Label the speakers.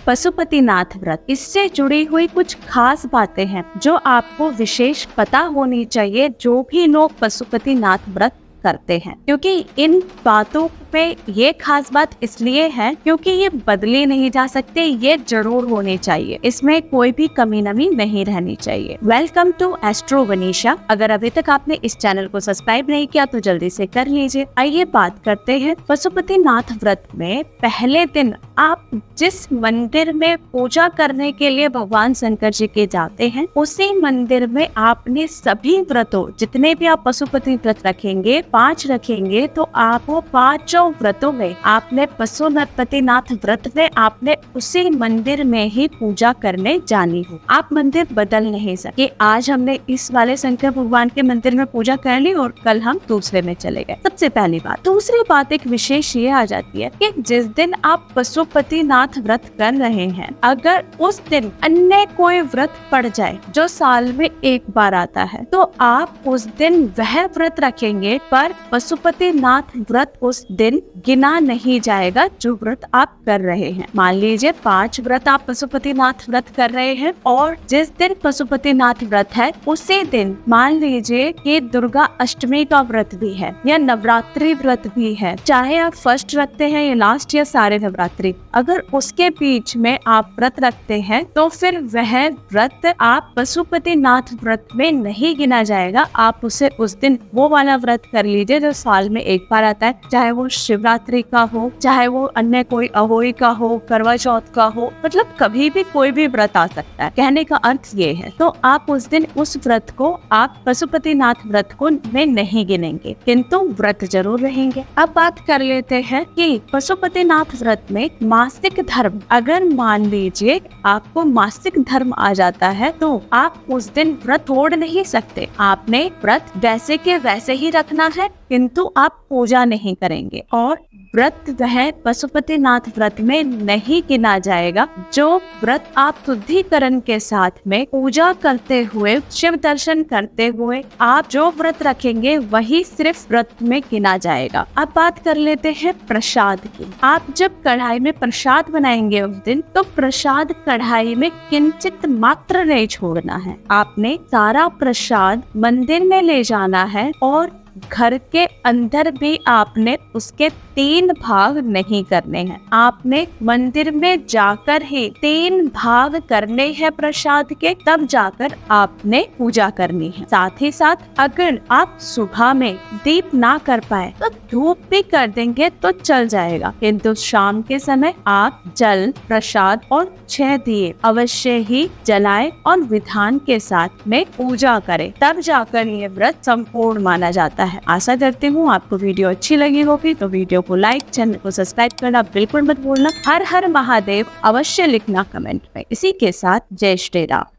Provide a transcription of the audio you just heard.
Speaker 1: पशुपतिनाथ व्रत, इससे जुड़ी हुई कुछ खास बातें हैं जो आपको विशेष पता होनी चाहिए जो भी लोग पशुपतिनाथ व्रत करते हैं, क्योंकि इन बातों पे ये खास बात इसलिए है क्योंकि ये बदले नहीं जा सकते, ये जरूर होने चाहिए, इसमें कोई भी कमी नमी नहीं रहनी चाहिए। Welcome to astro Vanisha. अगर अभी तक आपने इस चैनल को सब्सक्राइब नहीं किया तो जल्दी से कर लीजिए। आइए बात करते हैं पशुपतिनाथ व्रत में। पहले दिन आप जिस मंदिर में पूजा करने के लिए भगवान शंकर जी के जाते हैं, उसी मंदिर में आपने सभी व्रतों, जितने भी आप पशुपति व्रत रखेंगे, 5 रखेंगे, तो आप वो 5 व्रतों में आपने पशुपतिनाथ व्रत में आपने उसी मंदिर में ही पूजा करने जानी हो। आप मंदिर बदल नहीं सके। आज हमने इस वाले शंकर भगवान के मंदिर में पूजा कर ली और कल हम दूसरे में चले गए। सबसे पहली बात। दूसरी बात एक विशेष ये आ जाती है कि जिस दिन आप पशुपतिनाथ व्रत कर रहे हैं, अगर उस दिन अन्य कोई व्रत पड़ जाए जो साल में एक बार आता है, तो आप उस दिन वह व्रत रखेंगे, पर पशुपतिनाथ व्रत उस दिन गिना नहीं जाएगा जो व्रत आप कर रहे हैं। मान लीजिए 5 व्रत आप पशुपतिनाथ व्रत कर रहे हैं और जिस दिन पशुपतिनाथ व्रत है उसी दिन मान लीजिए कि दुर्गा अष्टमी का व्रत भी है या नवरात्रि व्रत भी है, चाहे आप फर्स्ट रखते हैं या लास्ट या सारे नवरात्रि, अगर उसके बीच में आप व्रत रखते हैं तो फिर वह व्रत आप पशुपतिनाथ व्रत में नहीं गिना जाएगा। आप उसे उस दिन वो वाला व्रत कर लीजिए जो साल में एक बार आता है, चाहे वो शिवरात्रि का हो, चाहे वो अन्य कोई अहोई का हो, करवा चौथ का हो, मतलब कभी भी कोई भी व्रत आ सकता है। कहने का अर्थ ये है, तो आप उस दिन उस व्रत को आप पशुपतिनाथ व्रत को में नहीं गिनेंगे, किंतु व्रत जरूर रहेंगे। अब बात कर लेते हैं कि पशुपतिनाथ व्रत में मासिक धर्म, अगर मान लीजिए आपको मासिक धर्म आ जाता है तो आप उस दिन व्रत छोड़ नहीं सकते। आपने व्रत वैसे के वैसे ही रखना है, किंतु आप पूजा नहीं करेंगे और व्रत वह पशुपतिनाथ व्रत में नहीं गिना जाएगा। जो व्रत आप शुद्धिकरण के साथ में पूजा करते हुए, शिव दर्शन करते हुए आप जो व्रत रखेंगे वही सिर्फ व्रत में गिना जाएगा। अब बात कर लेते हैं प्रसाद की। आप जब कढ़ाई में प्रसाद बनाएंगे उस दिन, तो प्रसाद कढ़ाई में किंचित मात्र नहीं छोड़ना है। आपने सारा प्रसाद मंदिर में ले जाना है और घर के अंदर भी आपने उसके 3 भाग नहीं करने हैं। आपने मंदिर में जाकर ही 3 भाग करने हैं प्रसाद के, तब जाकर आपने पूजा करनी है। साथ ही साथ अगर आप सुबह में दीप ना कर पाए तो धूप भी कर देंगे तो चल जाएगा, किंतु शाम के समय आप जल, प्रसाद और 6 दिए अवश्य ही जलाएं और विधान के साथ में पूजा करें, तब जाकर ये व्रत संपूर्ण माना जाता है। आशा करती हूँ आपको वीडियो अच्छी लगी होगी, तो वीडियो को लाइक, चैनल को सब्सक्राइब करना बिल्कुल मत भूलना। हर हर महादेव अवश्य लिखना कमेंट में। इसी के साथ जय श्री राम।